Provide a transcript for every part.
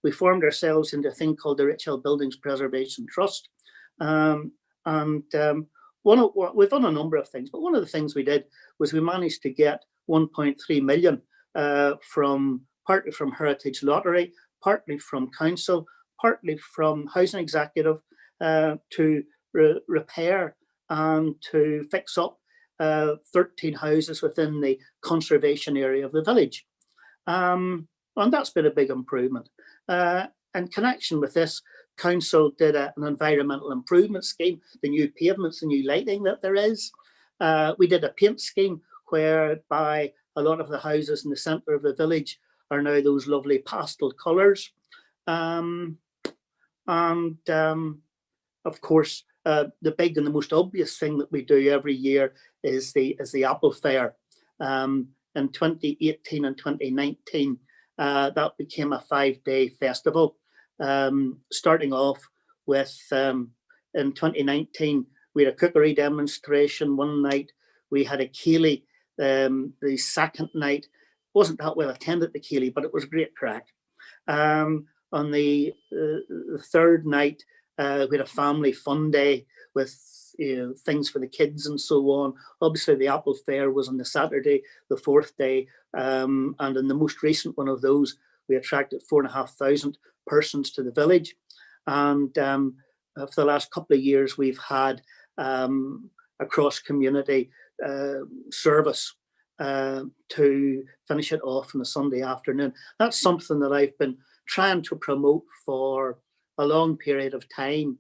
we formed ourselves into a thing called the Rich Hill Buildings Preservation Trust. We've done a number of things, but one of the things we did was we managed to get 1.3 million partly from Heritage Lottery, partly from council, partly from Housing Executive, to repair and to fix up 13 houses within the conservation area of the village. And that's been a big improvement. In connection with this, council did an environmental improvement scheme, the new pavements, the new lighting that there is. We did a paint scheme whereby a lot of the houses in the centre of the village are now those lovely pastel colours. Of course, the big and the most obvious thing that we do every year is the Apple Fair. In 2018 and 2019, that became a 5-day festival. Starting off with, in 2019, we had a cookery demonstration one night. We had a ceilidh the second night. Wasn't that well attended, the ceilidh, but it was great crack. On the third night, we had a family fun day with things for the kids and so on. Obviously, the Apple Fair was on the Saturday, the fourth day, and in the most recent one of those, we attracted 4,500 persons to the village. And for the last couple of years, we've had a cross-community service to finish it off on a Sunday afternoon. That's something that I've been trying to promote for a long period of time,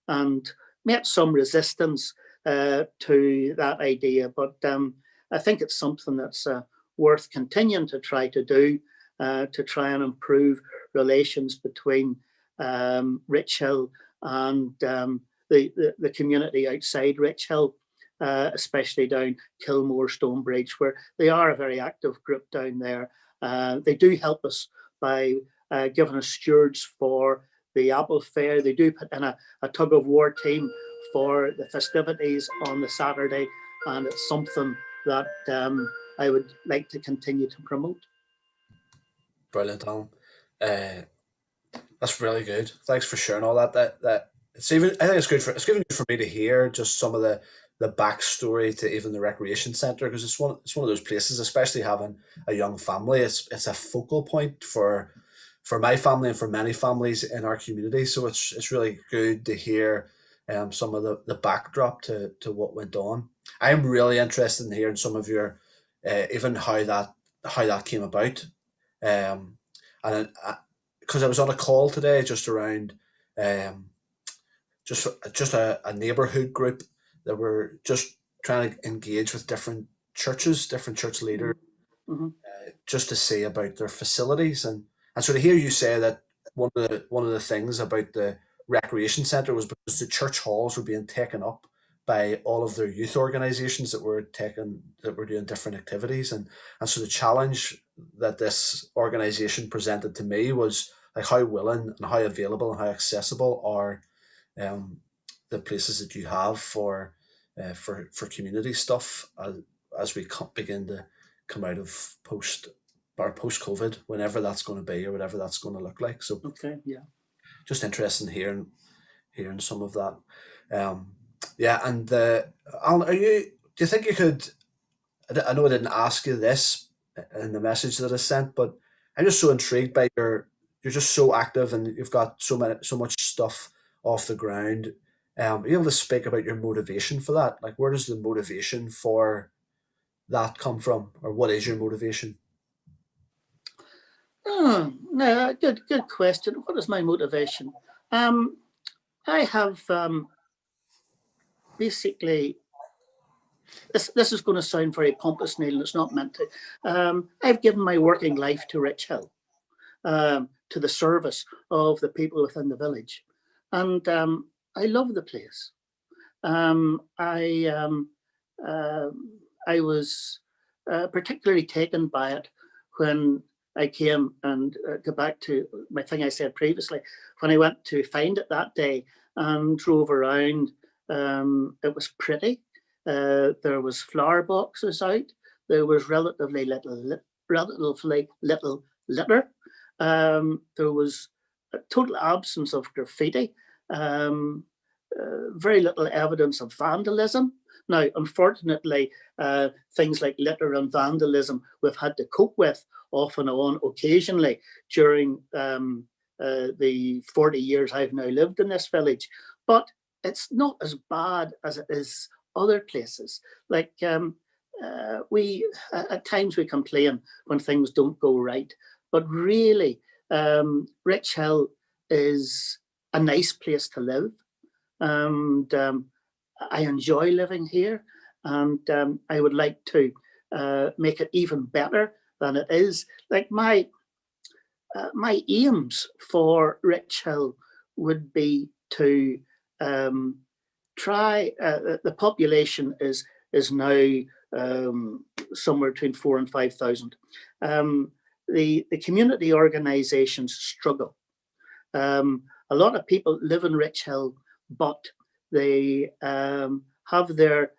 and met some resistance to that idea, but I think it's something that's worth continuing to try to do, to try and improve relations between Rich Hill and the community outside Rich Hill, especially down Kilmore, Stonebridge, where they are a very active group down there. They do help us by giving us stewards for the Apple Fair. They do put in a tug of war team for the festivities on the Saturday, and it's something that I would like to continue to promote. Brilliant, Alan. That's really good. Thanks for sharing all that. That it's even. I think it's good for me to hear just some of the backstory to even the recreation centre, because it's one of those places, especially having a young family. It's a focal point for my family and for many families in our community. So it's really good to hear some of the backdrop to what went on. I'm really interested in hearing some of your even how that came about. And because I was on a call today just around just a neighborhood group that were just trying to engage with different churches, different church leaders, just to see about their facilities, and so to hear you say that one of the things about the recreation centre was because the church halls were being taken up by all of their youth organisations that were doing different activities, and so the challenge that this organisation presented to me was like how willing and how available and how accessible are the places that you have for community stuff as we begin to come out of post-COVID, whenever that's going to be or whatever that's going to look like. So okay, yeah, just interested in hearing some of that. Yeah, and Alan, do you think you could? I know I didn't ask you this in the message that I sent, but I'm just so intrigued by you're just so active and you've got so much stuff off the ground. Are you able to speak about your motivation for that? Like, where does the motivation for that come from, or what is your motivation? Oh, no, good question. What is my motivation? I have basically, this is going to sound very pompous, Neil, and it's not meant to. I've given my working life to Rich Hill, to the service of the people within the village, and I love the place. I was particularly taken by it when I came, and go back to my thing I said previously, when I went to find it that day and drove around. It was pretty. There was flower boxes out. There was relatively little litter. There was a total absence of graffiti, very little evidence of vandalism. Now, unfortunately, things like litter and vandalism we've had to cope with off and on occasionally during the 40 years I've now lived in this village. But it's not as bad as it is other places. Like we, at times we complain when things don't go right, but really, Rich Hill is a nice place to live. And I enjoy living here, and I would like to make it even better than it is. Like my aims for Rich Hill would be to try. The population is now somewhere between 4,000 and 5,000. The community organisations struggle. A lot of people live in Rich Hill, but they have their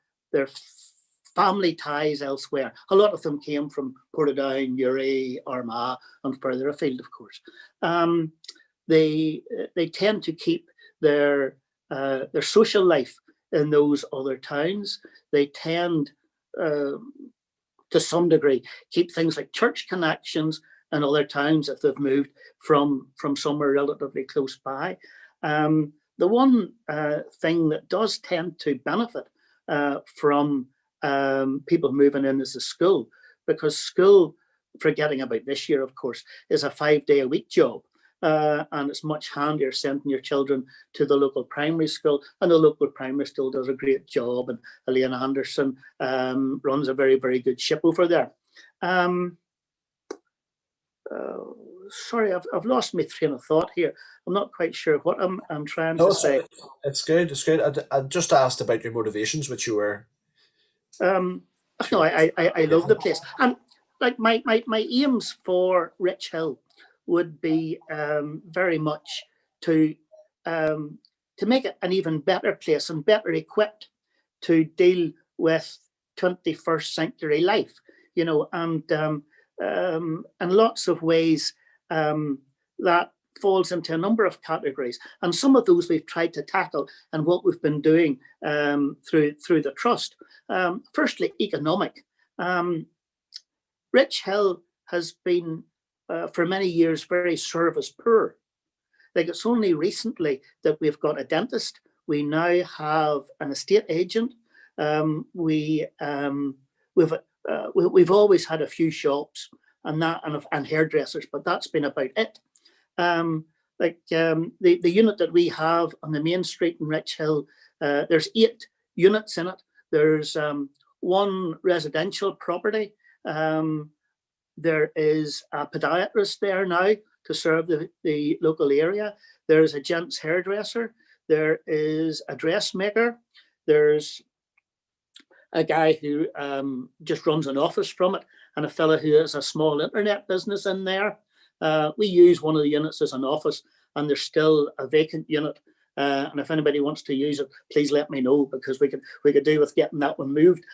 family ties elsewhere. A lot of them came from Portadown, Uri, Armagh, and further afield, of course. They tend to keep their social life in those other towns. They tend, to some degree, keep things like church connections in other towns if they've moved from somewhere relatively close by. The one thing that does tend to benefit from people moving in is the school, because school, forgetting about this year, of course, is a 5-day-a-week job. And it's much handier sending your children to the local primary school, and the local primary school does a great job, and Elaine Anderson runs a very, very good ship over there. Sorry, I've lost my train of thought here. I'm not quite sure what I'm trying to say. It's good. It's good. I just asked about your motivations, which you were. No, I love the place, and like my aims for Rich Hill would be very much to make it an even better place and better equipped to deal with 21st century life, you know, and in lots of ways that falls into a number of categories, and some of those we've tried to tackle and what we've been doing through the trust. Firstly, economic. Rich Hill has been for many years very service poor. Like, it's only recently that we've got a dentist. We now have an estate agent. We've always had a few shops and hairdressers, but that's been about it. The unit that we have on the main street in Rich Hill, there's 8 units in it. There's one residential property. There is a podiatrist there now to serve the local area. There's a gents hairdresser. There is a dressmaker. There's a guy who just runs an office from it, and a fella who has a small internet business in there. We use one of the units as an office, and there's still a vacant unit. And if anybody wants to use it, please let me know, because we could do with getting that one moved.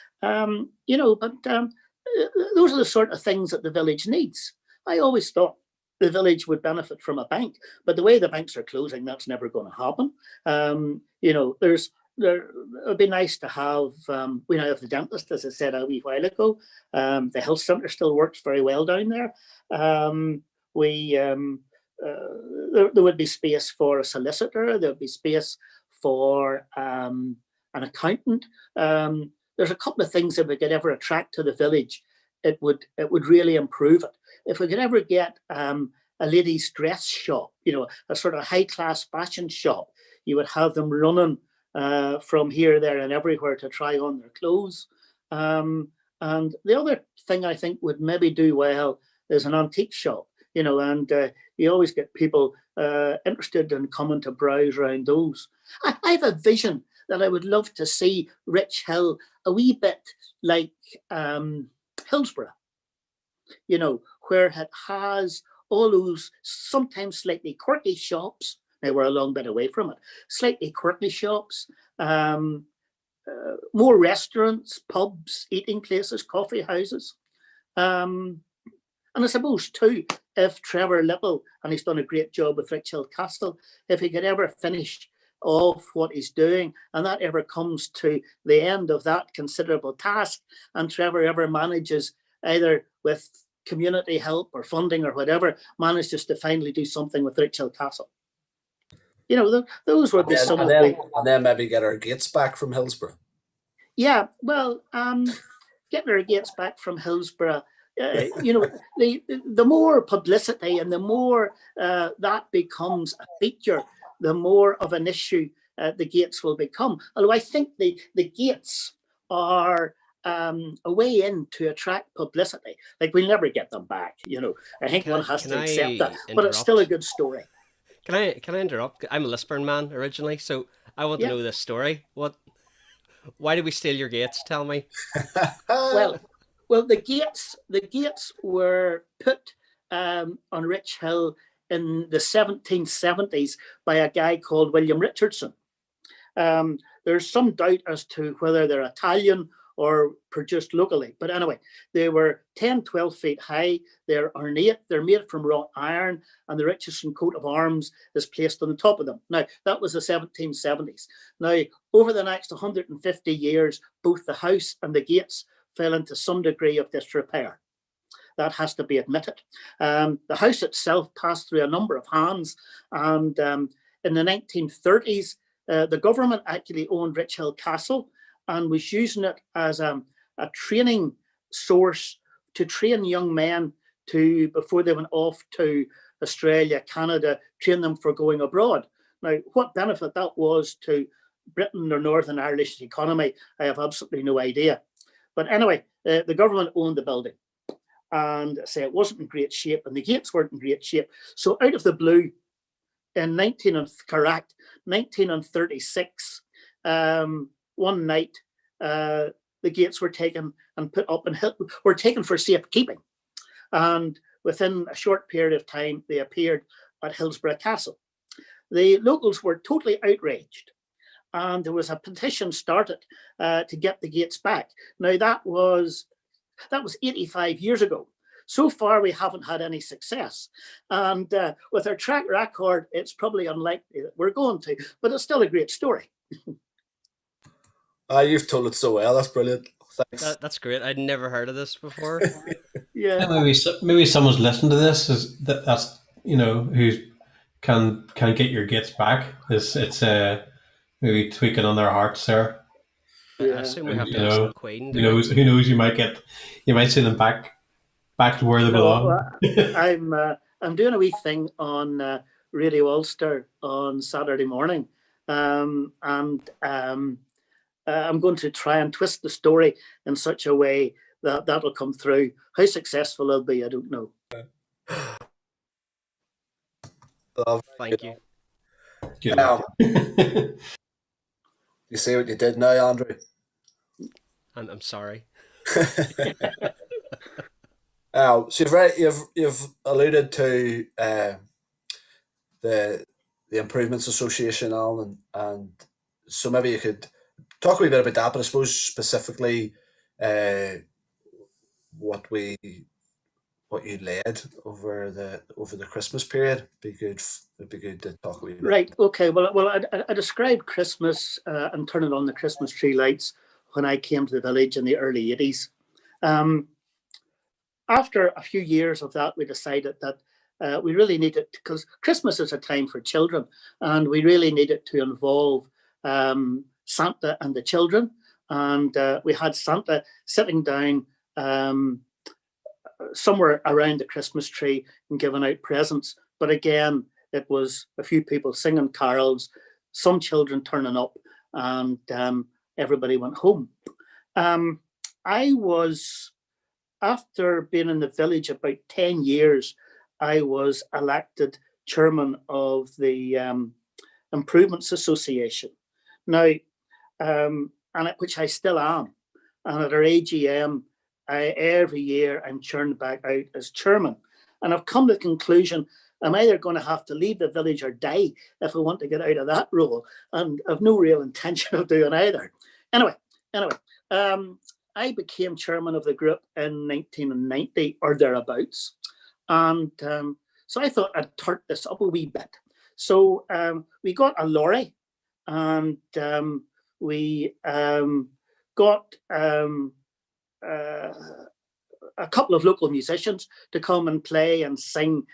Those are the sort of things that the village needs. I always thought the village would benefit from a bank, but the way the banks are closing, that's never going to happen. It would be nice to have, we now have the dentist, as I said a wee while ago. The health centre still works very well down there. There would be space for a solicitor. There would be space for an accountant. There's a couple of things that we could ever attract to the village. It would really improve it. If we could ever get a ladies' dress shop, a sort of high-class fashion shop, you would have them running from here, there, and everywhere to try on their clothes. And the other thing I think would maybe do well is an antique shop, and you always get people interested in coming to browse around those. I have a vision that I would love to see Rich Hill a wee bit like Hillsborough, where it has all those sometimes slightly quirky shops. Now, we're a long bit away from it. Slightly quirky shops, more restaurants, pubs, eating places, coffee houses. And I suppose, too, if Trevor Little, and he's done a great job with Richhill Castle, if he could ever finish off what he's doing, and that ever comes to the end of that considerable task, and Trevor ever manages, either with community help or funding or whatever, manages to finally do something with Richhill Castle. You know, those would be some of the... And then maybe get our gates back from Hillsborough. Yeah, well, getting our gates back from Hillsborough, you know, the more publicity and the more that becomes a feature, the more of an issue the gates will become. Although I think the gates are a way in to attract publicity. Like, we'll never get them back, you know. I think one has to accept that, but it's still a good story. Can I interrupt? I'm a Lisburn man originally, so I want to know this story. Why did we steal your gates? Tell me. Well, the gates were put on Rich Hill in the 1770s by a guy called William Richardson. There's some doubt as to whether they're Italian or produced locally. But anyway, they were 10, 12 feet high. They're ornate. They're made from wrought iron, and the Richardson coat of arms is placed on the top of them. Now, that was the 1770s. Now, over the next 150 years, both the house and the gates fell into some degree of disrepair. That has to be admitted. The house itself passed through a number of hands, and in the 1930s, the government actually owned Richhill Castle and was using it as a training source to train young men to, before they went off to Australia, Canada, train them for going abroad. Now, what benefit that was to Britain or Northern Irish economy, I have absolutely no idea. But anyway, the government owned the building, and say it wasn't in great shape, and the gates weren't in great shape. So out of the blue, in 1936, one night, the gates were taken and put up and were taken for safekeeping. And within a short period of time, they appeared at Hillsborough Castle. The locals were totally outraged, and there was a petition started to get the gates back. Now, that was 85 years ago. So far, we haven't had any success. And with our track record, it's probably unlikely that we're going to, but it's still a great story. You've told it so well. That's brilliant. Thanks. That's great. I'd never heard of this before. Yeah. Maybe someone's listening to this that's you know, who can get your gates back. It's maybe tweaking on their hearts there. I assume we have to ask the Queen. Who knows? You might see them back to where they belong. I'm doing a wee thing on Radio Ulster on Saturday morning, and I'm going to try and twist the story in such a way that that'll come through. How successful it'll be, I don't know. Thank you. You see what you did now, Andrew? I'm sorry. So you've alluded to the Improvements Association, Alan, and so maybe you could talk a wee bit about that, but I suppose specifically what you led over the Christmas period. It'd be good to talk a wee bit. Right. Okay. Well, I described Christmas and turning on the Christmas tree lights when I came to the village in the early 80s. After a few years of that, we decided that we really needed, because Christmas is a time for children, and we really needed to involve Santa and the children. And we had Santa sitting down somewhere around the Christmas tree and giving out presents. But again, it was a few people singing carols, some children turning up, and everybody went home. After being in the village about 10 years, I was elected chairman of the Improvements Association. Now, which I still am. And at our AGM, every year I'm churned back out as chairman. And I've come to the conclusion I'm either going to have to leave the village or die if I want to get out of that role. And I've no real intention of doing either. Anyway, I became chairman of the group in 1990 or thereabouts. And so I thought I'd turn this up a wee bit. So we got a lorry, and we got a couple of local musicians to come and play and sing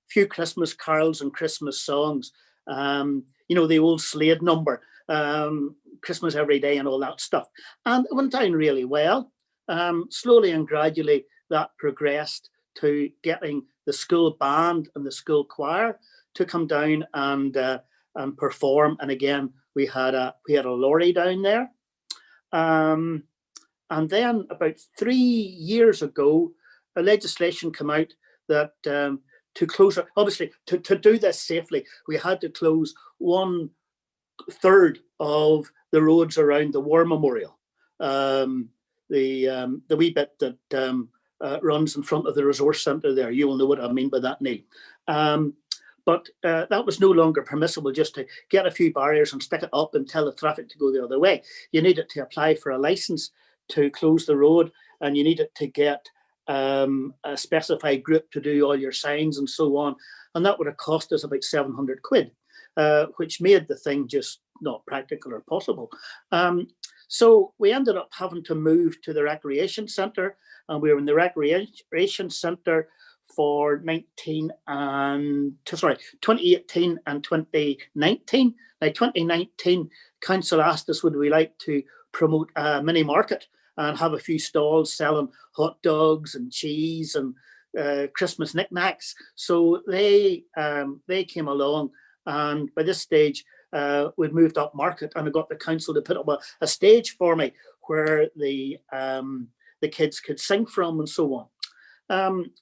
few Christmas carols and Christmas songs. You know, the old Slade number, Christmas Every Day and all that stuff. And it went down really well. Slowly and gradually that progressed to getting the school band and the school choir to come down and perform. And again, we had a lorry down there. And then about 3 years ago, a legislation came out that to close, obviously, to do this safely, we had to close 1/3 of the roads around the War Memorial. The wee bit that runs in front of the resource centre there. You will know what I mean by that, Neil. But that was no longer permissible just to get a few barriers and stick it up and tell the traffic to go the other way. You needed to apply for a licence to close the road, and you needed to get a specified group to do all your signs and so on. And that would have cost us about 700 quid, which made the thing just not practical or possible. So we ended up having to move to the recreation centre, and we were in the recreation centre for 2018 and 2019. Now, 2019, council asked us, would we like to promote a mini market and have a few stalls selling hot dogs and cheese and Christmas knickknacks. So they came along, and by this stage, we'd moved up market, and I got the council to put up a stage for me where the kids could sing from and so on.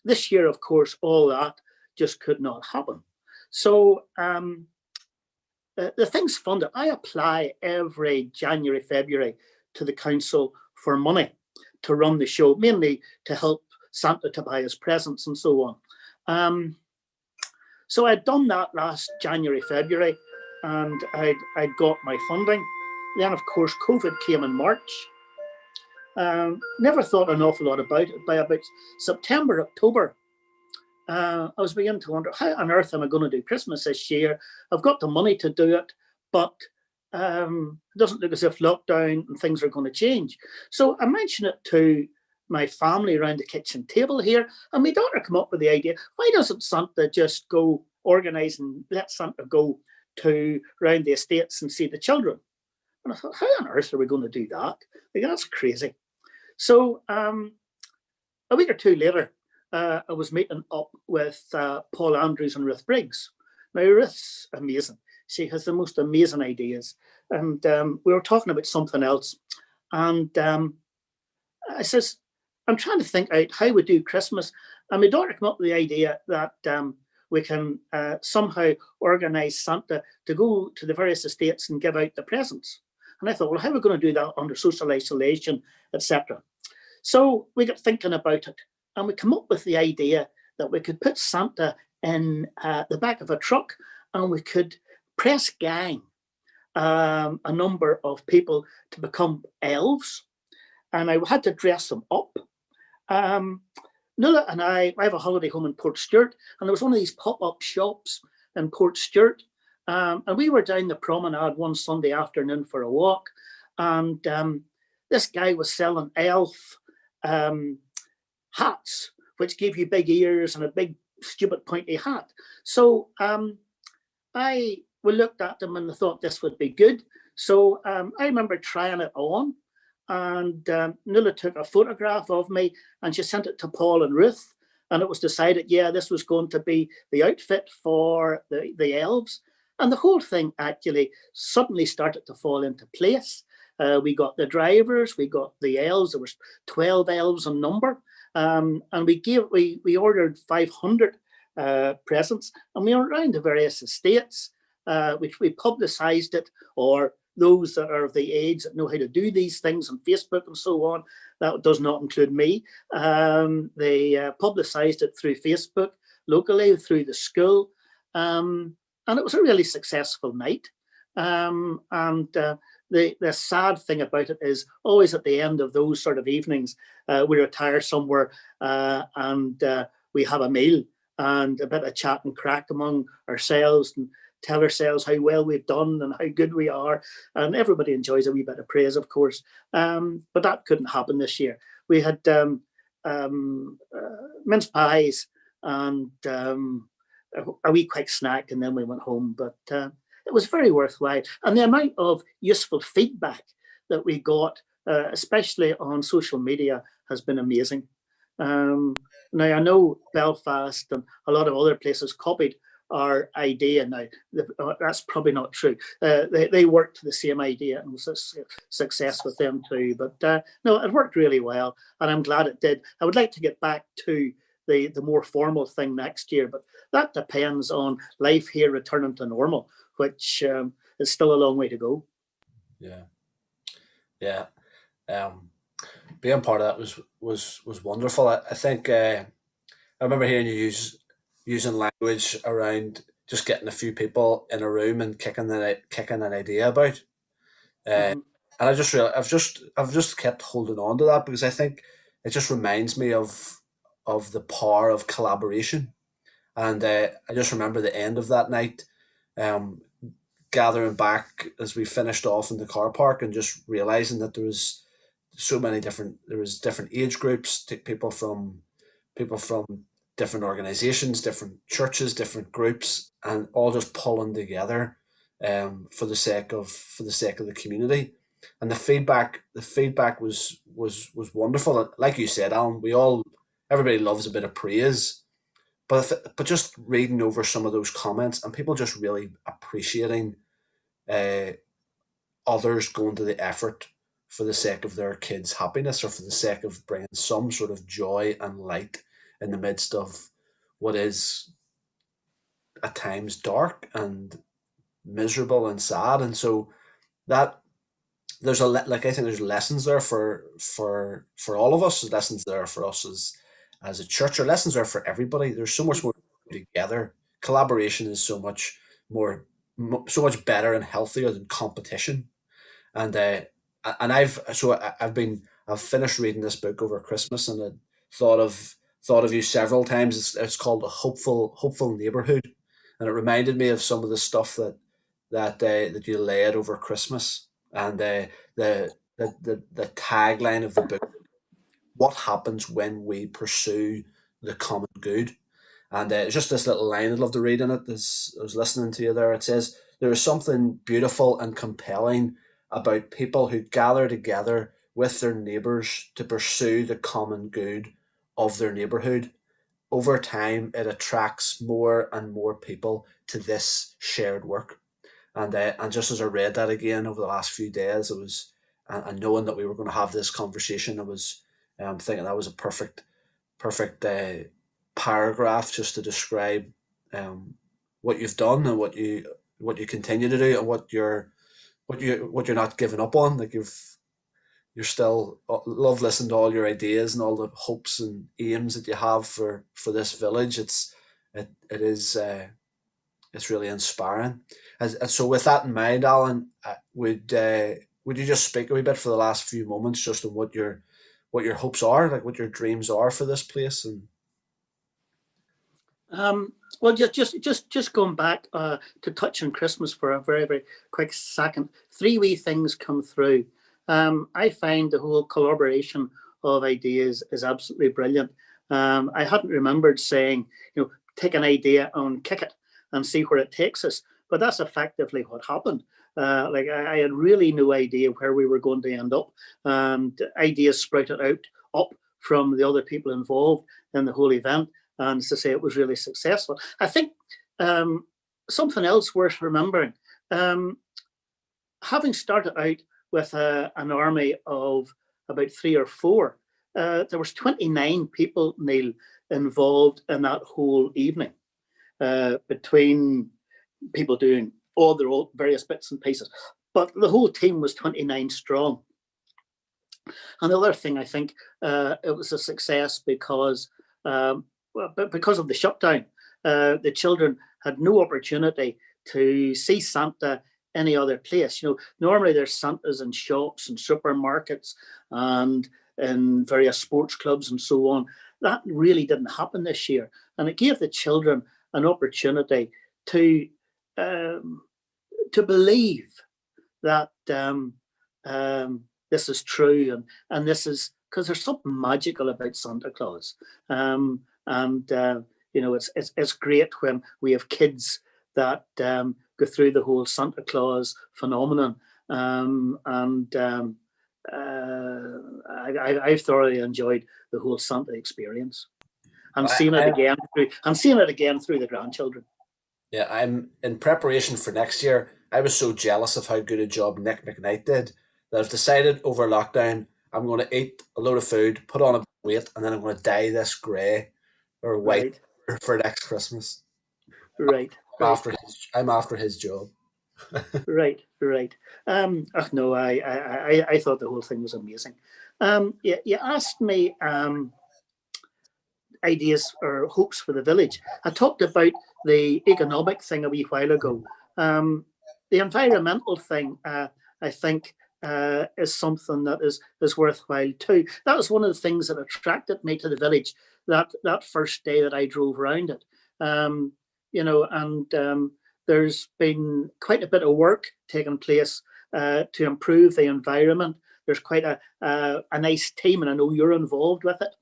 This year, of course, all that just could not happen. So the thing's funded. I apply every January, February to the council for money to run the show, mainly to help Santa to buy his presents and so on. So I'd done that last January, February, and I'd got my funding. Then, of course, COVID came in March. Never thought an awful lot about it. By about September, October, I was beginning to wonder, how on earth am I going to do Christmas this year? I've got the money to do it, but it doesn't look as if lockdown and things are going to change. So I mentioned it to my family around the kitchen table here, and my daughter came up with the idea, why doesn't Santa just go organise and let Santa go to around the estates and see the children? And I thought, how on earth are we going to do that? Like, that's crazy. So a week or two later, I was meeting up with Paul Andrews and Ruth Briggs. Now, Ruth's amazing. She has the most amazing ideas. And we were talking about something else. And I says, I'm trying to think out how we do Christmas. And my daughter came up with the idea that we can somehow organise Santa to go to the various estates and give out the presents. And I thought, well, how are we going to do that under social isolation, etc.? So we got thinking about it. And we come up with the idea that we could put Santa in the back of a truck, and we could press gang a number of people to become elves. And I had to dress them up. Nuala and I have a holiday home in Portstewart, and there was one of these pop-up shops in Portstewart. And we were down the promenade one Sunday afternoon for a walk, and this guy was selling elf hats, which gave you big ears and a big stupid pointy hat. So we looked at them and thought this would be good. So I remember trying it on, and Nuala took a photograph of me and she sent it to Paul and Ruth, and it was decided, yeah, this was going to be the outfit for the elves. And the whole thing actually suddenly started to fall into place. We got the drivers, we got the elves. There was 12 elves in number, and we ordered 500 presents, and we went around the various estates, which we publicised it, or those that are of the age that know how to do these things on Facebook and so on. That does not include me. They publicised it through Facebook locally, through the school, and it was a really successful night. The sad thing about it is always at the end of those sort of evenings, we retire somewhere and we have a meal and a bit of chat and crack among ourselves and tell ourselves how well we've done and how good we are. And everybody enjoys a wee bit of praise, of course. But that couldn't happen this year. We had mince pies and a wee quick snack, and then we went home. But it was very worthwhile. And the amount of useful feedback that we got, especially on social media, has been amazing. Now, I know Belfast and a lot of other places copied our idea. Now, that's probably not true. They worked the same idea and was a success with them too. But no, it worked really well, and I'm glad it did. I would like to get back to the more formal thing next year, but that depends on life here returning to normal, which is still a long way to go. Yeah. Being part of that was wonderful. I think I remember hearing you using language around just getting a few people in a room and kicking an idea about. And I just I've just kept holding on to that because I think it just reminds me of the power of collaboration. And I just remember the end of that night, gathering back as we finished off in the car park and just realizing that there was different age groups, people from different organizations, different churches, different groups, and all just pulling together for the sake of the community. And the feedback was wonderful. Like you said, Alan, everybody loves a bit of praise, but just reading over some of those comments and people just really appreciating others going to the effort for the sake of their kids' happiness or for the sake of bringing some sort of joy and light in the midst of what is at times dark and miserable and sad. And so that there's I think there's lessons there for all of us. There's lessons there for us as a church, or lessons there for everybody. There's so much more together. Collaboration is so much better and healthier than competition. And I've finished reading this book over Christmas, and I thought of you several times. It's called A Hopeful Neighborhood, and it reminded me of some of the stuff that you laid over Christmas, and the tagline of the book: "What happens when we pursue the common good?" And it's just this little line I'd love to read in it. As I was listening to you there, it says, "There is something beautiful and compelling about people who gather together with their neighbours to pursue the common good of their neighbourhood. Over time, it attracts more and more people to this shared work." And just as I read that again over the last few days, it was, and knowing that we were going to have this conversation, I was thinking that was a perfect paragraph just to describe what you've done and what you continue to do and what you're not giving up on. Like you're still love listening to all your ideas and all the hopes and aims that you have for this village. It's really inspiring. And so with that in mind, Alan, would you just speak a wee bit for the last few moments just on what your hopes are, like what your dreams are for this place? And well, just going back to touch on Christmas for a very, very quick second. 3 wee things come through. I find the whole collaboration of ideas is absolutely brilliant. I hadn't remembered saying, take an idea and kick it and see where it takes us. But that's effectively what happened. I had really no idea where we were going to end up. And ideas sprouted up from the other people involved in the whole event. And to say it was really successful. I think something else worth remembering, having started out with an army of about 3 or 4, there was 29 people, Neil, involved in that whole evening, between people doing all their own various bits and pieces. But the whole team was 29 strong. And the other thing, I think, it was a success because of the shutdown. The children had no opportunity to see Santa any other place. Normally there's Santas in shops and supermarkets and in various sports clubs and so on. that really didn't happen this year, and it gave the children an opportunity to believe that this is true, and this is because there's something magical about Santa Claus, it's great when we have kids that go through the whole Santa Claus phenomenon, I've thoroughly enjoyed the whole Santa experience, and seeing it again through the grandchildren. Yeah, I'm in preparation for next year. I was so jealous of how good a job Nick McKnight did that I've decided over lockdown I'm going to eat a load of food, put on a bit of weight, and then I'm going to dye this grey or white for next Christmas. Right. I'm after his job. Right. No, I thought the whole thing was amazing. You asked me ideas or hopes for the village. I talked about the economic thing a wee while ago. The environmental thing, I think, is something that is worthwhile too. That was one of the things that attracted me to the village that first day that I drove around it. There's been quite a bit of work taking place to improve the environment. There's quite a nice team, and I know you're involved with it,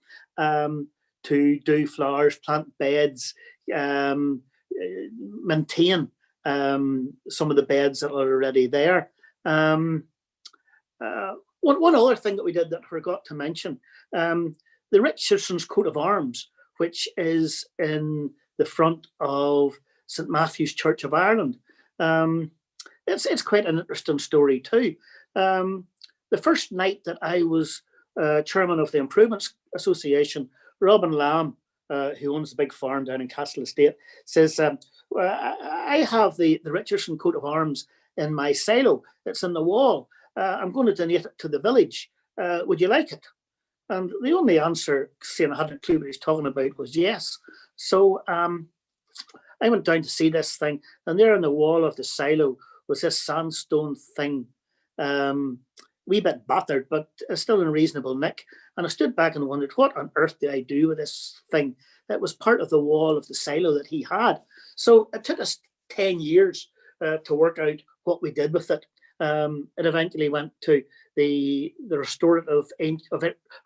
to do flowers, plant beds, maintain some of the beds that are already there. One other thing that we did that I forgot to mention, the Richardson's coat of arms, which is in the front of St. Matthew's Church of Ireland. It's quite an interesting story too. The first night that I was chairman of the Improvements Association, Robin Lamb, who owns the big farm down in Castle Estate, says, I have the Richardson coat of arms in my silo. It's in the wall. I'm going to donate it to the village. Would you like it? And the only answer, seeing I hadn't a clue what he's talking about, was yes. So I went down to see this thing, and there on the wall of the silo was this sandstone thing, wee bit battered, but still in reasonable nick. And I stood back and wondered, what on earth did I do with this thing that was part of the wall of the silo that he had? So it took us 10 years to work out what we did with it. It eventually went to the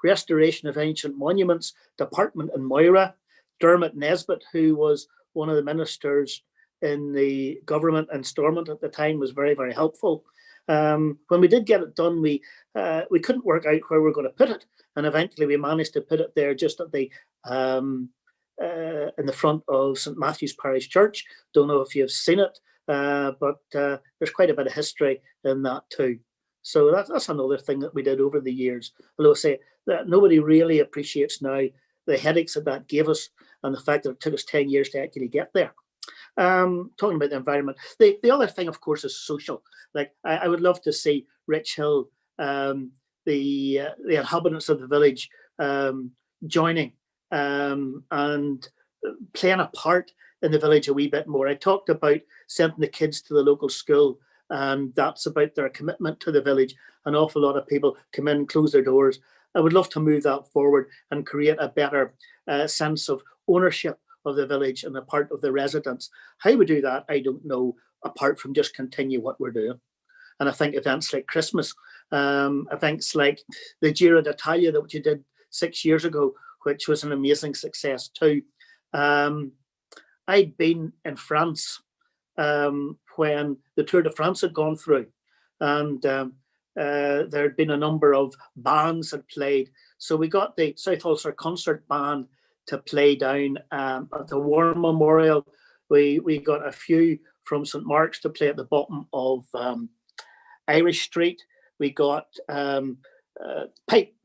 Restoration of Ancient Monuments Department in Moira. Dermot Nesbitt, who was one of the ministers in the government in Stormont at the time, was very, very helpful. When we did get it done, we couldn't work out where we were going to put it, and eventually we managed to put it there just at the in the front of St. Matthew's Parish Church. Don't know if you've seen it, but there's quite a bit of history in that too. So that's another thing that we did over the years. Although I say that nobody really appreciates now the headaches that gave us, and the fact that it took us 10 years to actually get there. Talking about the environment, the other thing, of course, is social. Like I would love to see Rich Hill, the inhabitants of the village, joining and playing a part in the village a wee bit more. I talked about sending the kids to the local school, and that's about their commitment to the village. An awful lot of people come in, close their doors. I would love to move that forward and create a better sense of ownership of the village and a part of the residents. How we do that, I don't know, apart from just continue what we're doing. And I think events like Christmas, events like the Gira d'Italia that you did 6 years ago, which was an amazing success too. I'd been in France when the Tour de France had gone through, and there had been a number of bands that played. So we got the South Ulster Concert Band to play down at the War Memorial. We got a few from St. Mark's to play at the bottom of Irish Street. We got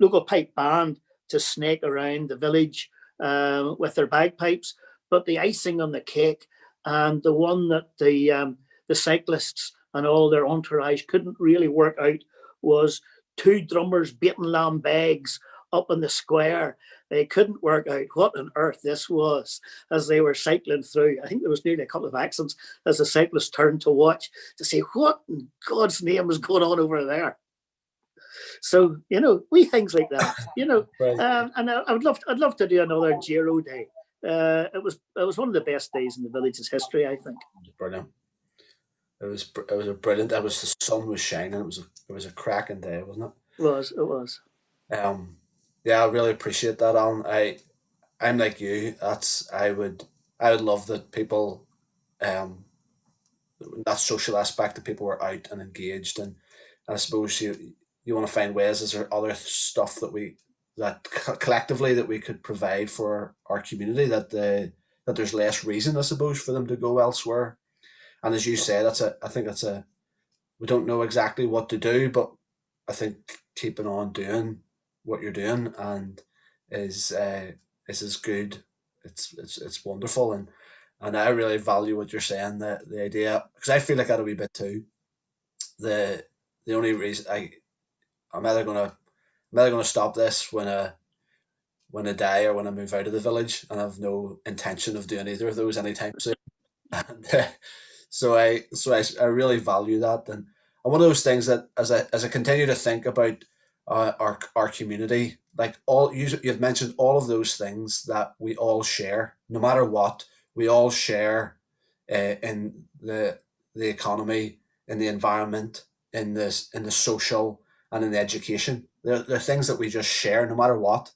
local pipe band to snake around the village with their bagpipes. But the icing on the cake, and the one that the cyclists and all their entourage couldn't really work out, was two drummers beating lambegs up in the square. They couldn't work out what on earth this was as they were cycling through. I think there was nearly a couple of accidents as the cyclists turned to watch to see what in God's name was going on over there. So, wee things like that, Right. and I'd love to do another Giro day. It was one of the best days in the village's history, I think. Brilliant. It was a brilliant. The sun was shining. It was a cracking day, wasn't it? It was. Yeah, I really appreciate that, Alan. I'm like you. I would love that people, um, that social aspect, that people were out and engaged, and I suppose you want to find ways. Is there other stuff that collectively that we could provide for our community, that there's less reason, I suppose, for them to go elsewhere. And as you say, I think we don't know exactly what to do, but I think keeping on doing what you're doing and is as good. It's wonderful, and I really value what you're saying. The idea, because I feel like that a wee bit too. The the only reason I'm either gonna stop this when I die or when I move out of the village, and I have no intention of doing either of those anytime soon. And I really value that, and one of those things that as I continue to think about our community, like you've mentioned all of those things that we all share, no matter what, we all share in the economy, in the environment, in the social, and in the education. They're things that we just share, no matter what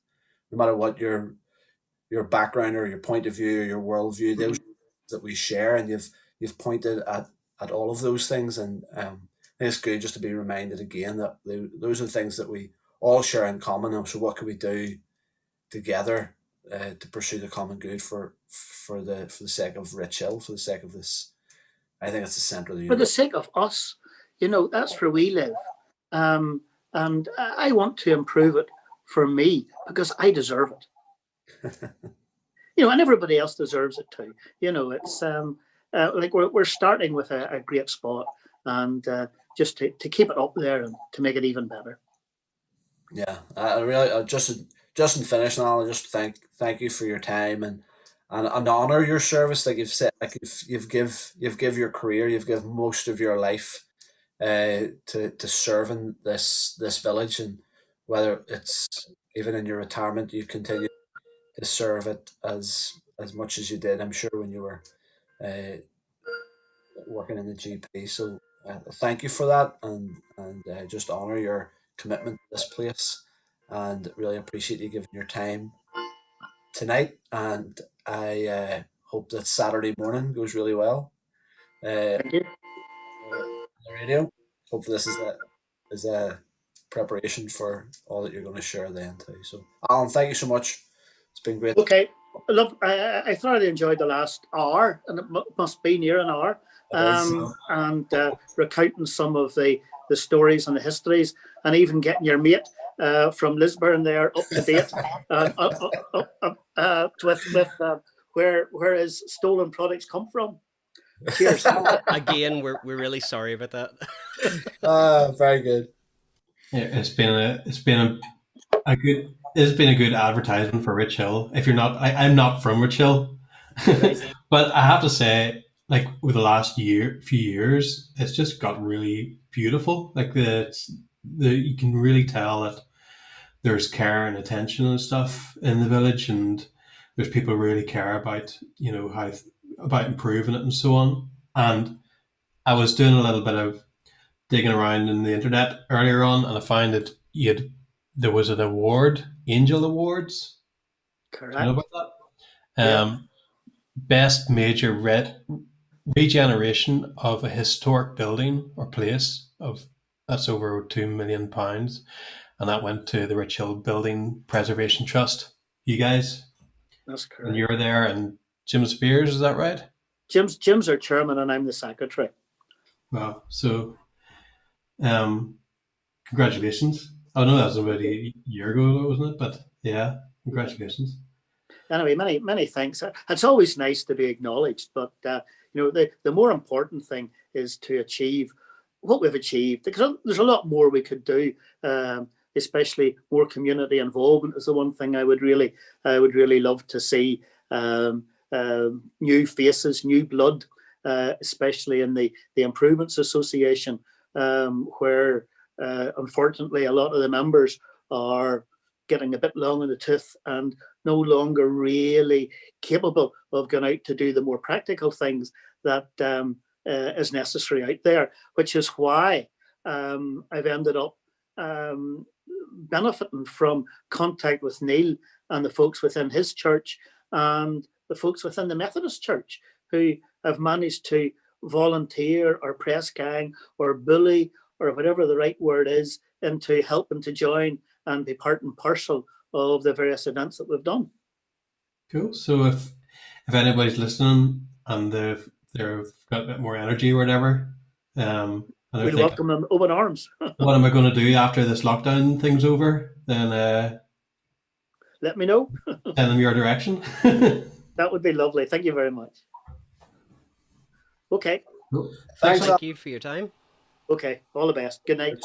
your background or your point of view or your worldview. Those that we share, and you've pointed at all of those things, and I think it's good just to be reminded again that those are the things that we all share in common. And so, what can we do together to pursue the common good for the sake of Rich Hill, for the sake of this? I think it's the centre of the For the universe. sake of us, that's where we live, and I want to improve it for me because I deserve it. And everybody else deserves it too. It's like we're starting with a great spot, and just to keep it up there and to make it even better. Yeah, I really just in finishing, Alan, just thank you for your time and honor your service. Like you've said, like you've give your career, you've give most of your life to serving this village, and whether it's even in your retirement, you continue to serve it as much as you did, I'm sure, when you were uh, working in the GP. So thank you for that, and just honor your commitment to this place, and really appreciate you giving your time tonight. And I hope that Saturday morning goes really well. Thank you. The radio. Hopefully, this is a preparation for all that you're going to share then too. So, Alan, thank you so much. It's been great. Okay. Look, I thoroughly enjoyed the last hour, and it must be near an hour, and recounting some of the stories and the histories, and even getting your mate from Lisburn there up to date with where his stolen products come from. Cheers. Again, we're really sorry about that. Very good. Yeah, it's been a good advertisement for Rich Hill. If you're not, I'm not from Rich Hill, but I have to say, like with the last few years, it's just got really beautiful. Like you can really tell that there's care and attention and stuff in the village, and there's people who really care about how about improving it and so on. And I was doing a little bit of digging around in the internet earlier on, and I found that there was an award, Angel Awards. Correct. Do you know about that? Best major regeneration of a historic building or place that's over £2 million, and that went to the Rich Hill Building Preservation Trust. You guys, that's correct. And you're there, and Jim Spears, is that right? Jim's our chairman, and I'm the secretary. Wow. So, congratulations. I know that was about a year ago, wasn't it? But yeah, congratulations. Anyway, many thanks. It's always nice to be acknowledged, but the more important thing is to achieve what we've achieved, because there's a lot more we could do. Especially more community involvement is the one thing I would really love to see. New faces, new blood, especially in the Improvements Association, where unfortunately, a lot of the members are getting a bit long in the tooth and no longer really capable of going out to do the more practical things that is necessary out there, which is why I've ended up benefiting from contact with Neil and the folks within his church and the folks within the Methodist Church who have managed to volunteer or press gang or bully or whatever the right word is into helping to join and be part and parcel of the various events that we've done. Cool. So if anybody's listening and they've got a bit more energy or whatever, and we welcome them open arms. What am I going to do after this lockdown thing's over? Then let me know. Send them your direction. That would be lovely. Thank you very much. Okay. Cool. Thank you for your time. Okay. All the best. Good night.